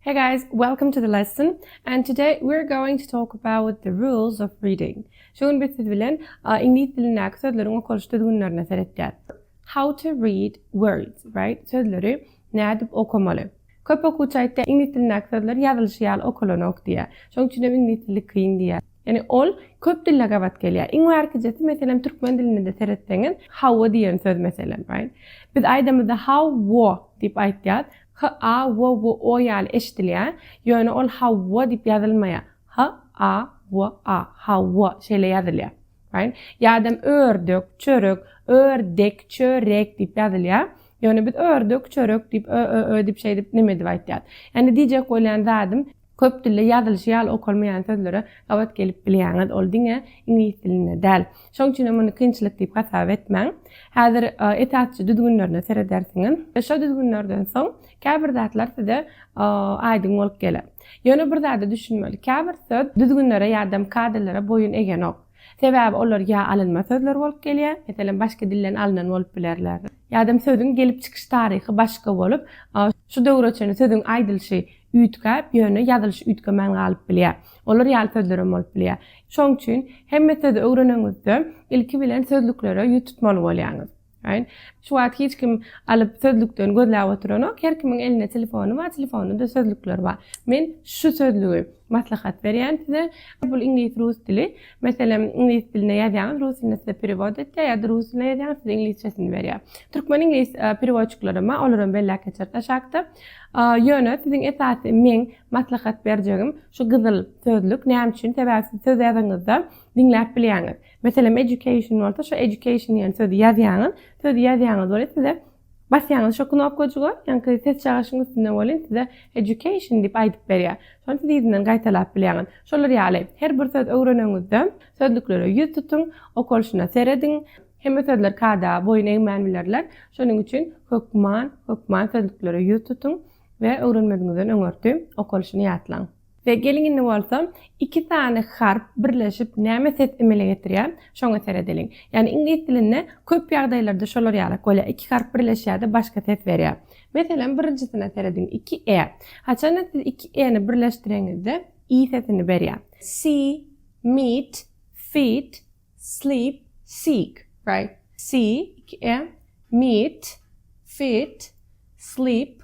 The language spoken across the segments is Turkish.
Hey guys, welcome to the lesson, and today we're going to talk about the rules of reading. Şoň biz siz bilen İňlis dilinäki sözleriň okalyş düzgünlerine seretýär. How to read words, right? Sözleri nädip okamaly. Köp okuwçy aýtdy, İňlis dilinäki sözler ýazylyşy ýaly okalanok diýär. Şoň üçin İňlis dili kyn diýär. Yani ol köp dillerge bat gelýär. Iň wärkijesi meselem türkmen dilinde seretseňiz, how diýen söz meselem, right? Biz aýdamyzda how wo diýip aýtýar. Ha, wo, o ýaly eşdilýär. Ýöne ol hawa diýip ýazylmaýar. Ha, wo, hawa şeýle ýazylýar. Right? Ýa-da ördük, çörek, ördek, çörek diýip ýazylýar. Ýöne biz ördük, çörek diýip diýip şeý diýip nime diýip aýtýar. Yani diýjek bolan zadym köp dilde ýazylyşy ýaly okalmaýan sözleri gawat gelip bilýäňiz ol diňe İňlis diline däl. Şoň üçin muny kynçylyk diýip hasap etmäň. Häzir etatçy düzgünlerine seredersiňiz. Şo düzgünlerden soň käbir zatlar size aýdyň bolup geler. Ýöne bir zada düşünmeli. Käbir söz düzgünlere ýa-da kadrlara boyun egenok. Sebäbi olar ýa alınma sözler bolup gelýär, meselem başga dilden alynan bolup bilerler. Ýa-da sözüň gelip çykyş taryhy başga bolup, şu döwreçeni sözüň aýdylyşy üýtgä, ýöne ýazylyşy üýtgä men galyp bilýär. Olar ýaly sözler bolup bilýär. Şoň üçin hemme sözi öwreneňizde ilki bilen sözlüklere ýutmaly bolýaňyz. Right? Şu wagt hiç kim alıp sözlükden gözläp oturanok, her kimin eline telefonu var, telefonunda sözlükler var. Men şu sözlüğü maslahat berýän size. Bu İňlis rus dili. Meselem İňlis diline ýazýan, rus diline size perewod etýär, ýa-da rus diline ýazýan size İňlisçesini berýär. Türkmen İňlis perewodçyklary olaryň belläke çartaşakdy. Ýöne siziň esasy men maslahat berjegim şu gyzyl sözlük näme üçin sebäpsiz söz ýazyňyzda dinläp bilýäňiz. Meselem education bolsa şu education ýaly sözi ýazýaňyz, sözi ýazýaňyz bolar size basýaňyz şu knopkaçyga, ýani ses çağışyň üstüne bolan size education diýip aýdyp berýär. Şonu siz ýerinden gaýtalap bilýäňiz. Şolar ýaly her bir söz öwreneňizde sözlüklere ýüz tutuň, okalyşyna seredin. Hemme sözler kada boyun eýmän bilerler. Şonuň üçin hökman sözlüklere ýüz tutuň ve öwrenmediňizden öňörtü okalyşyny ýatlaň. Ve gelin bolsa iki tane harf birleşip näme ses emele getirýär, şoňa serediliň. Yani İňlis dilinde köp ýagdaýlarda şolar ýaly, gola iki harf birleşýärde başga ses berýär. Meselem birincisine serediň iki e. Haçan siz iki e'ni birleşdireňizde i sesini berýär. See, meet, feed, sleep, seek, right? See, iki e, meet, feed, sleep.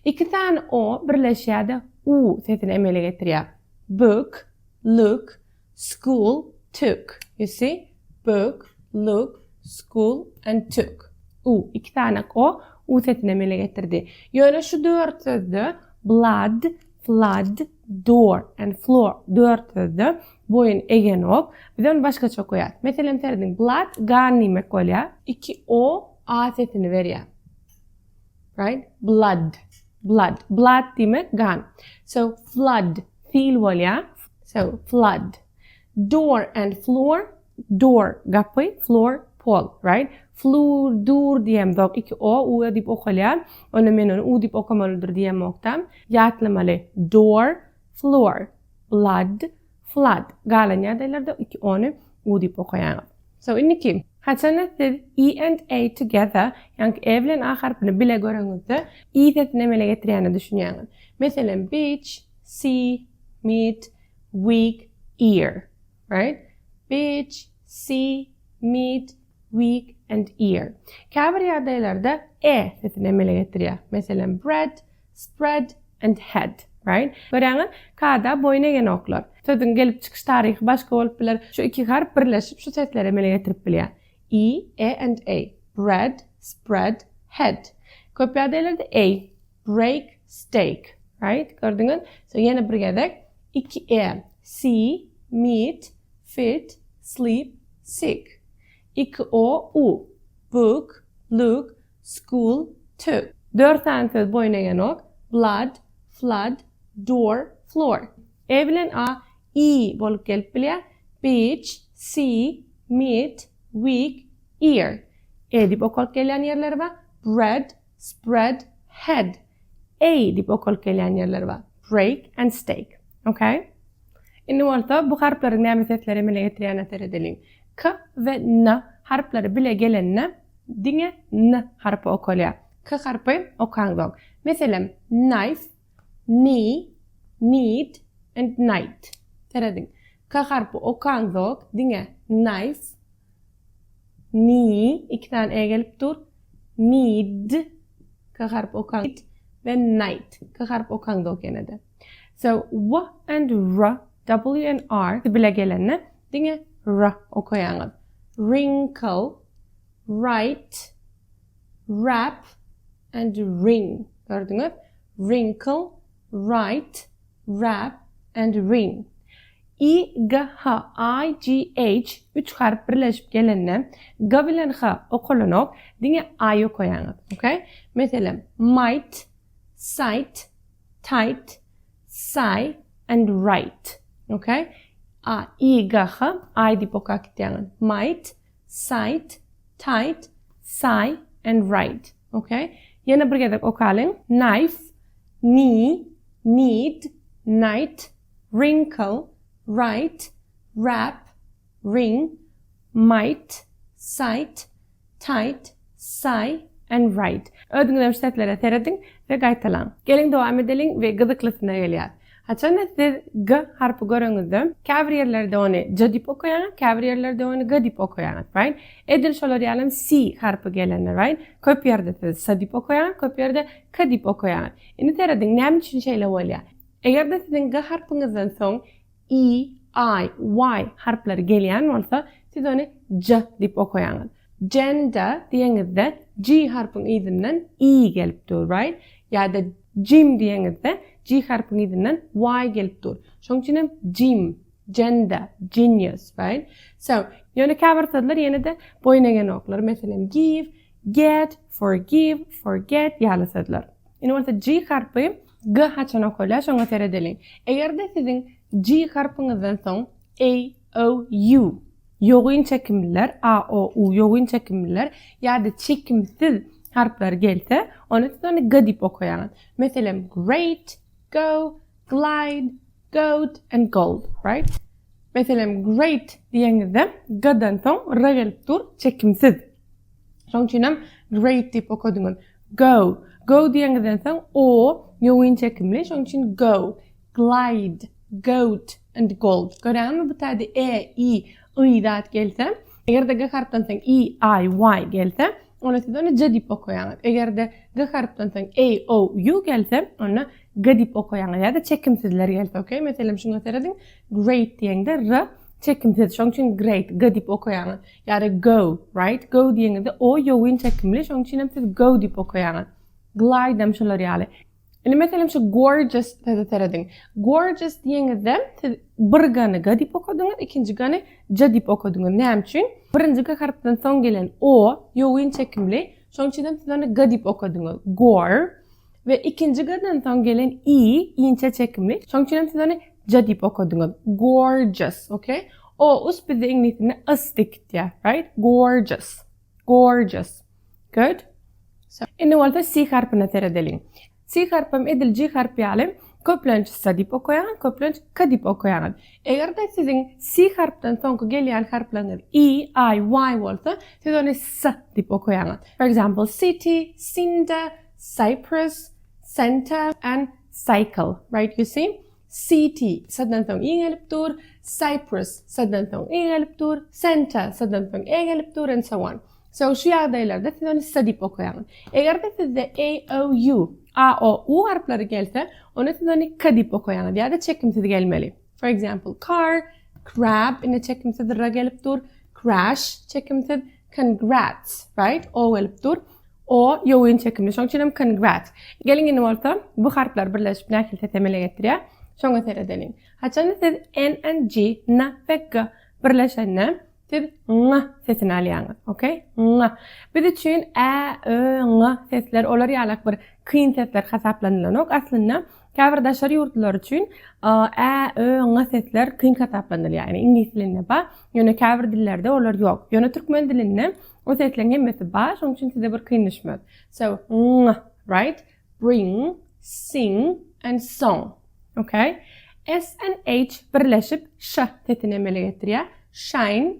İki tane o birleşýärde u sesini emele getirýär. Book, look, school, took. You see? Book, look, school, and took. U. İki tane o u sesini emele getirdi. Ýöne şu dört sözde blood, flood, door and floor dört sözde boyun egenok. Bizden başka çok koyar. Meselem serediň blood gan nimek bolýar. İki o a sesini berýär. Right? Blood. Blood demek gan. So flood feel bolýar. So flood. Door and floor. Door gapy, floor pol, right? Floor dur diýem dok iki o diýip okalýar. Onu men onu u diýip okamalydyr diýem oktam. Ýatlamaly. Door, floor, blood, flood. Galan ýagdaýlarda iki onu u diýip okaýar. So inniki haçan siz e and a together, yani e bilen a harfini bile göreňizde i sesini emele getirýäni düşünýäňiz. Meselem beach, see, meet, week, ear, right? Beach, see, meet, week and ear. Käbir ýagdaýlarda e sesini emele getirýär. Meselem bread, spread and head, right? Göreňiz, kada boyun egenoklar. Sözün gelip çykyş taryhy başga bolup biler. Şu iki harf birleşip şu sesleri emele getirip bilýär. E and a. Bread, spread, head. Köp ýagdaýlarda a. Break, stake. Right? Gördüňiz? So ýene bir gezek. İki e. See, meet, feed, sleep, seek. İki o, u. Book, look, school, took. Dört tane söz boyun egenok. Blood, flood, door, floor. E bilen a, i bolup gelip bilýär. Beach, see, meet, week, ear. E diýip okalyp gelýän ýerleri var. Bread, spread, head. A diýip okalyp gelýän ýerleri var. Break and stake. Okay? Indi bolsa bu harflary näme sesleri emele getirýän serediliň. K ve n harflary bile gelenne diňe n harpy okalýar. K harpy okaňdyk. Meselem knife, ni, need and night. Teredin. K harfi okandok dinge nice. Ni iki tane e gelip dur. Need K harfi okandok ve night. K harfi okandok yine de. So w and r, w and r bile gelene dinge r okuyanız. Wrinkle, write, wrap and ring. Gördünüz? Wrinkle, write, wrap and ring. I, G, H, I, G, H 3 harf birleşip gelene G bilen H okulunok dinge A'yı koyanız. Okay? Mesela might, sight, tight, sigh and write. Okay? A, I, G, H, I dip okak diyanız. Might, sight, tight, sigh and write. Okay? Yine bir gedek okalın. Knife, knee, need, night, wrinkle, write, wrap, ring, might, sight, tight, sigh and write. Ödüngüler setlere teredin ve gaytalan. Gelin devam edelim ve gıdıklısına geliyor. Haçan siz G harfi görünüzde, kavir yerlerde onu C dip okuyan, kavir yerlerde onu G dip okuyan, right? Edil şolar yalan C harfi gelene, right? Köp yerde siz S dip okuyan, köp yerde K dip okuyan. İni teredin, ne için şeyle oluyor? Eğer de sizin G harfinizden son E, I, Y harfleri gelen olsa siz onu C dip okuyan. Gender diyenizde G harfin izinden E gelip dur, right? Ya da Jim diyenizde G harfin izinden Y gelip dur. Şunun için Jim, gender, genius, right? So, yine kabartadlar yine de boyuna gene oklar. Mesela give, get, forgive, forget yalasadlar. Yine olsa G harfi G haçan okullar, şuna seyredelim. Eğer de sizin G harfinizden son A, O, U yoğun çekimliler, A, O, U yoğun çekimliler ya da çekimsiz harfler gelse onu siz onu G dip okuyan. Mesela great, go, glide, goat and gold, right? Mesela great diyenizde G'den son R gelip dur çekimsiz. Şunun için great dip okudunuz. Go, go diyenizden son O yoğun çekimli. Şunun için go, glide, goat and gold. Gören mi bu tadı E, I, İdat gelse, eğer de G harften sen E, I, Y gelse, ona siz onu C dip okuyanız. Eğer de G harften sen A, O, U gelse, ona G dip okuyanız. Ya da çekimsizler gelse, okay? Mesela şunu söyledim, great diyeninde R çekimsiz. Şunun için great, G dip okuyanız. Ya da go, right? Go diyeninde O yoğun çekimli. Şunun için siz go dip okuyanız. Glide demişler yani. Yani mesela şu gorgeous teredin. Gorgeous diyenizde bir gani G dip okudunuz, ikinci gani C dip okudunuz. Ne için? Birinci G harften son gelen O yoğun çekimli. Şunun için siz onu G dip okudunuz. Gore. Ve ikinci G'den son gelen I ince çekimli. Şunun için siz onu C dip okudunuz. Gorgeous, okay? O us bize İngilizce'de ıstık diye, right? Gorgeous. Gorgeous. Good? So, şimdi olta C harfine teredelim. C harfim edil G harfi alim. Köplenç S dip okuyan, köplenç K dip okuyan. Eğer de sizin C harften sonku gelen harfleriniz E, I, Y olsa siz onu S dip okuyan. For example, city, cinder, cypress, center and cycle. Right, you see? City, S'den son I gelip dur. Cypress, S'den son I gelip dur. Center, S'den son E gelip dur and so on. So şu yağdaylarda siz onu S dip okuyan. Eğer de sizde A, O, U A, O, U harfleri gelse, onu siz onu K dip okuyanız ya da çekimsiz gelmeli. For example, car, crab, yine çekimsiz R gelip dur. Crash, çekimsiz, congrats, right? O gelip dur. O, yoğun çekimli, şunun için congrats. Gelin yine orta, bu harfler birleşip ne akılse temele getiriyor. Şunu seyredelim. Haçanı siz N and G, N ve G birleşenle siz N sesini alıyorsunuz, okay? N. Bir de çünkü E, Ö, N sesler, olar yalak bir kıyın sesler hesaplanılanok. Aslında kavrdaşlar yurtlar için E, Ö, N sesler kıyın hesaplanılıyor. Yani İngiliz dilinde var, yani kavr dillerde olar yok. Yani Türkmen dilinde o seslerin hemmesi var, onun için size bir kıyın düşmez. So, N, right? Bring, sing and song, okay? S and H birleşip Ş sesini emele getiriyor. Shine,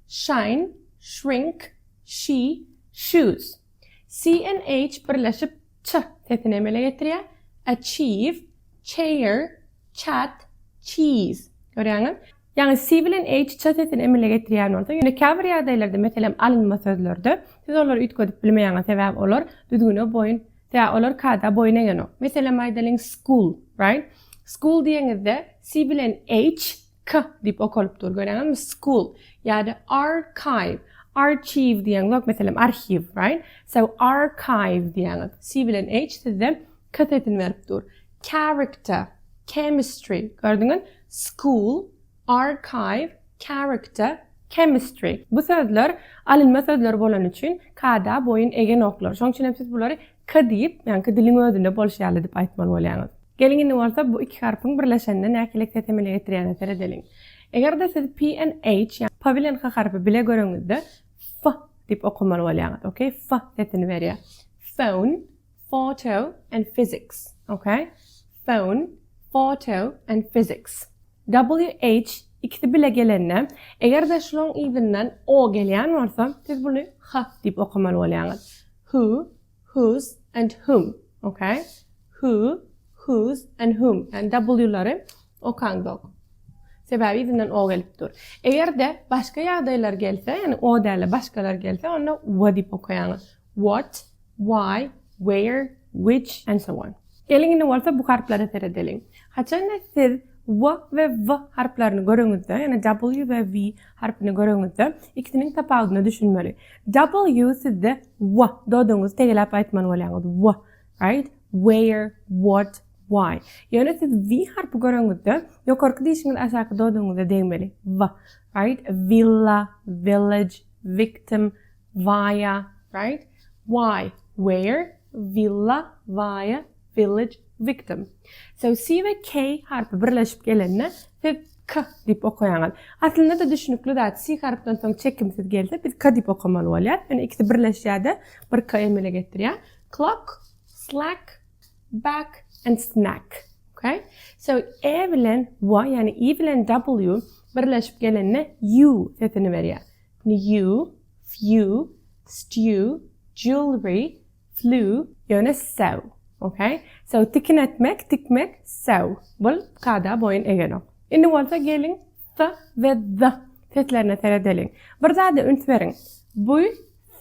shine, shrink, she, shoes. C and H birleşip Ç sesini emele getiriyor. Achieve, chair, chat, cheese. Görýäňiz? Yani C bilen H chat etini emile getirýän bolsa, ýöne käbir ýagdaýlarda meselem alınma sözlerde siz olary üýtgedip bilmeýäňiz sebäp olar düzgüne boyun ya olar kada boyun egeno. Meselem aýdalyň school, right? School diýeňizde C bilen H k dip okalyp dur. Görýäňizmi? School. Ýa-da archive. Archive diýen bak meselem archiv, right? So archive diýeňiz. C bilen H sizde k etini berip dur. Character, chemistry. Gördüňiz? School, archive, character, chemistry. Bu sözler alınma sözler bolan üçin kada boyun egen oklar. Şoň üçin siz bulary k diýip, ýani diliniň özünde bolşýarly diýip aýtmaly bolýaňyz. Gelin indi bolsa bu iki harpyň birleşeninde näkilik tetemeli getirýän edelim. Eger de siz P and H, ýani P bilen H harpy bile göreňizde f diýip okumaly bolýaňyz. Okay? F tetini berýär. Phone, photo and physics. Okay? Phone, photo and physics. WH ikisi bile gelenne, eger de şolong izinden O gelýän bolsa, siz bunu H diýip okumaly bolýaňyz. Who, whose and whom. Okay? Who, whose and whom. And W'lary okaňdyk. Sebäbi izinden O gelipdir. Eger de başga ýagdaýlar gelse, ýani O däle başgalar gelse, onda what diýip okaýaňyz. What, why, where, which and so on. Gelin indi bolsa bu harflary seredeliň. Haçan siz W ve V harflerini göreňizde, yani W ve V harfini göreňizde, ikisinin tapagyny düşünmeli. W sizde W dodyňyz tegelap aýtmaly bolýaňyz. W, right? Where, what, why. Yani siz V harfi göreňizde, ýokarky diýişiňiz aşaky dodyňyzda deňmeli. V, right? Villa, village, victim, via, right? Why, where, villa, via, village, victim. So C ve K harfi birleşip gelenne siz K diýip okaýaňyz. Aslında da düşünükli da C harfden soň çekimsiz gelse biz K diýip okamaly bolýar. Yani ikisi birleşýärde bir K emele getirýär. Clock, slack, back and snack. Okay? So E bilen W yani E bilen W birleşip gelenne U setini berýär. You, few, stew, jewelry, flew, ýöne sew. Okay? So tikin etmek, tikmek, sew. Bul kada boyun egeno. Indi bolsa gelin t ve z seslerine seredeliň. Bir zada üns beriň. Bu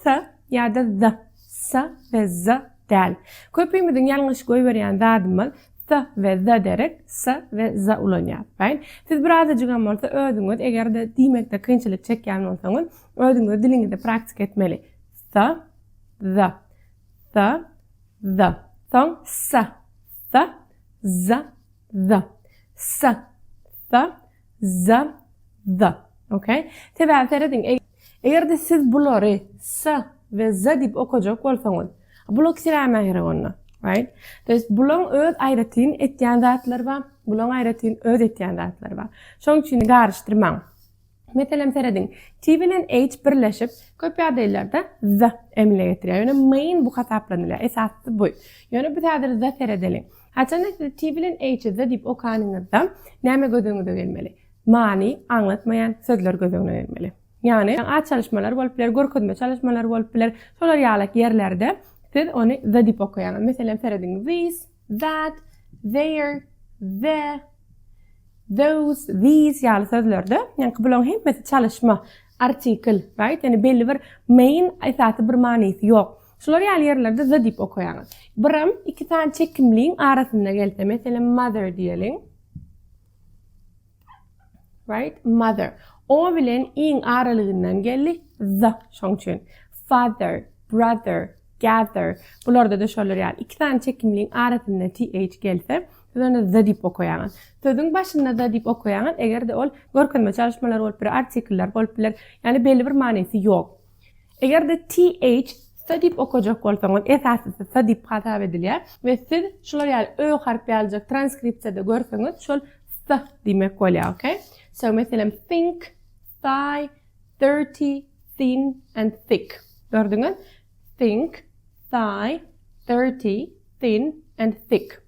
s ýa-da z. S ve z däl. Köpüýmizin ýalňyş goýberýän zadymyz s ve z derek s ve z ulanýar. Right? Siz biraz ajygam bolsa özüňiz egerde diýmekde kynçylyk çekýän bolsaňyz, özüňiz diliňizde praktik etmeli. S, z, s, z. Son s, s, z, z. S, s, z, z. Okay? Sebäbi seredin. Eger de siz bulary s ve z diýip okajak bolsaňyz, bulak sirämä gerek onda. Right? Ders bulan öz aýratyn etýän zatlar bar, bulan aýratyn öz etýän zatlar bar. Şoň üçin garşdyrmaň. Meselem seredin. T bilen H birleşip köp ýagdaýlarda z emile getirýär. Ýöne main bu hataplanýar. Esasy bu. Ýöne bu täze z seredeliň. Haçan T bilen H z diýip okanyňyzda näme gödüňizde gelmeli? Many anlatmayan sözler gödüňize gelmeli. Ýani aç çalışmalar bolup biler, görkezme çalışmalar bolup biler. Şolar ýalyk yerlerde siz onu z diýip okaýaňyz. Meselem seredin. This, that, there, the, those, these ýaly sözlerde, yani bulan hemmesi çalışma, artikel, right? Yani belli bir main esasy bir manysy ýok. Şolar ýaly yerlerde z diýip okaýaňyz. Biram iki tane çekimliğin arasında gelse, mesela mother diýelim. Right? Mother. O bilen iň aralygyndan geldi z şoň üçin. Father, brother, gather. Bularda da şolar ýaly iki tane çekimliğin arasında th gelse, sonra z diýip okaýaňyz. Sözüň başynda z diýip okaýaňyz, eger de ol görkezme çalışmalar bolup bir artikeller bolup biler, yani belli bir manysy ýok. Eger de th s diýip okajak bolsaňyz, esasy s diýip hatap edilýär we siz şolar ýaly ö harpy aljak transkripsiýada görseňiz, şol s diýmek bolýar, okay? So meselem think, thigh, 30, thin and thick. Gördüňiz? Think, thigh, 30, thin and thick.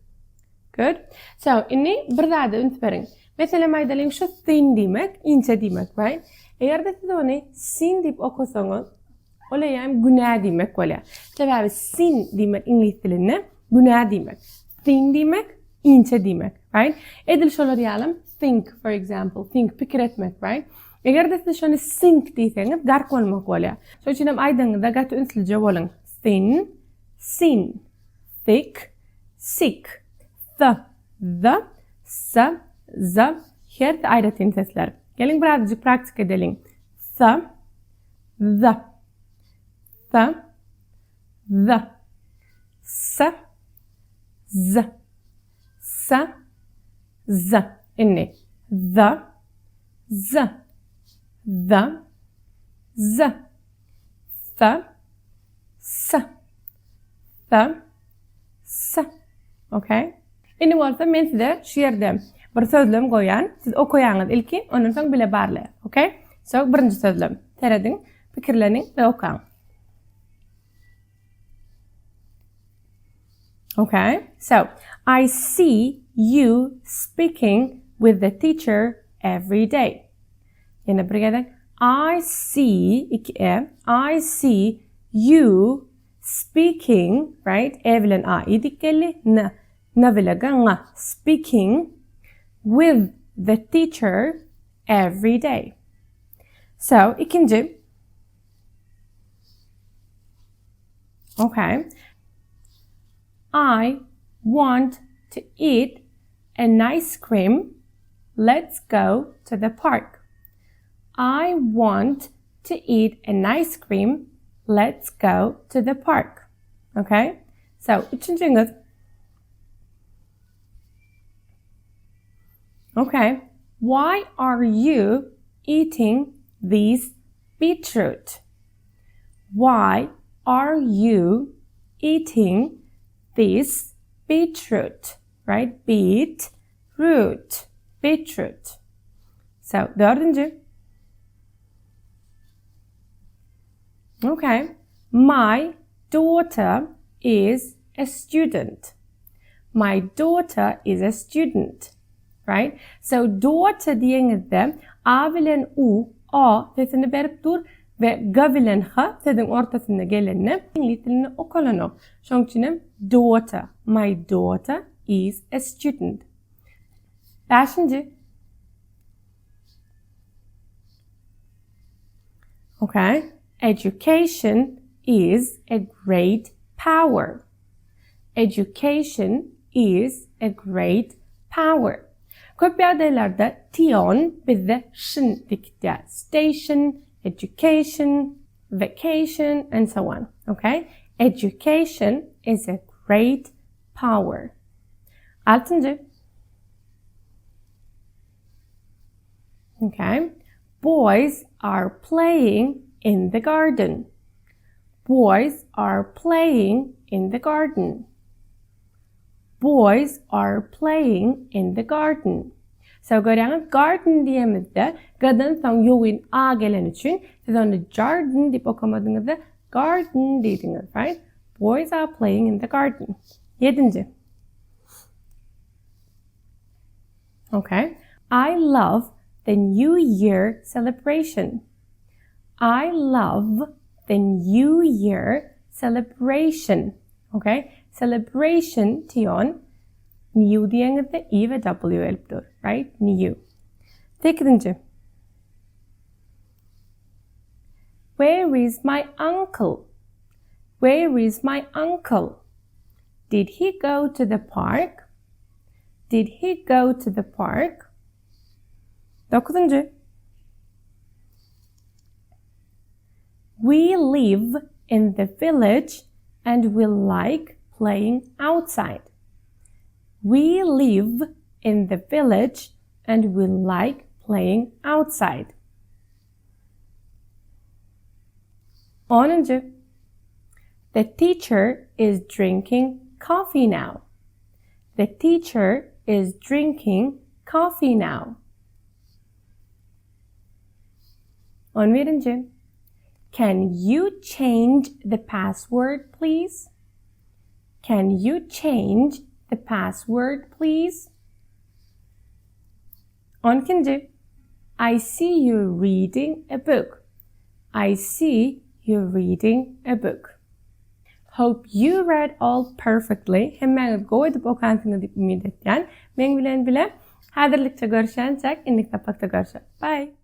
Good. So inni bir zada üns beriň. Meselem aýdalyň şu thin diýmek, ince diýmek, right? Eger de siz onu sin diýip okasaňyz, olayam günah diýmek bolýar. Sebäbi sin diýmek iňlis dilinde günah diýmek. Thin diýmek ince demek, right? Edil şolar ýalym think for example, think pikir etmek, right? Eger de siz şonu think diýseňiz, gark bolmak bolýar. Şoň üçin hem aýdyňyzda gaty ünsilje boluň. Thin, sin, thick, sick, the, sa, za, her aýratyn sesler. Gelin birazcık praktik edelim. The, sa, za. Inni. The, sa. Okay? Inni bolsa men size şu ýerde bir sözlem goýan, siz okuyaňyz ilki, ondan soň bile barly. Okay? So, birinci sözlem. Terediň, pikirleniň we okaň. Okay? So, I see you speaking with the teacher every day. Yine birgede. I see you speaking, right? Evlen a idikeli na vilaga speaking with the teacher every day. So, ikinci. Okay. I want to eat an ice cream. Let's go to the park. I want to eat an ice cream. Let's go to the park. Okay? So, üçüncüňiz. Okay. Why are you eating this beetroot? Why are you eating this beetroot? Right? Beetroot. So, dördüncü. Okay. My daughter is a student. My daughter is a student. Right? So, daughter diýeňizde a bilen u, a sesini berip dur ve ga bilen ha sesin ortasynda gelenine iňlis dilini okalanok. Şoň üçin daughter. My daughter is a student. Beşinci. Okay. Education is a great power. Education is a great power. Köp ýagdaýlarda tion bizde şyn dikdi. Station, education, vacation, and so on. Okay? Education is a great power. Altıncı. Okay? Boys are playing in the garden. Boys are playing in the garden. Boys are playing in the garden. So, görýäňiz garden diýemizde gadan soň ýogyn a gelen üçin siz onu garden diýip okamadyňyzda garden diýdiňiz, right? Boys are playing in the garden. Yedinci. Okay. I love the New Year celebration. I love the New Year celebration. Okay? Celebration tion new diýeňizde i ve w elipdir, right? New. Sekizinci. Where is my uncle? Where is my uncle? Did he go to the park? Did he go to the park? Dokuzuncu. We live in the village and we like playing outside. We live in the village and we like playing outside. 10. The teacher is drinking coffee now. The teacher is drinking coffee now. 11. Can you change the password, please? Can you change the password, please? 12. I see you reading a book. I see you reading a book. Hope you read all perfectly. Hemmeňiz go edip okansyňyz diýip umyt etýän. Men bilen bile häzirlikçe görüşençek, inlik tapakda görüşelim. Bye.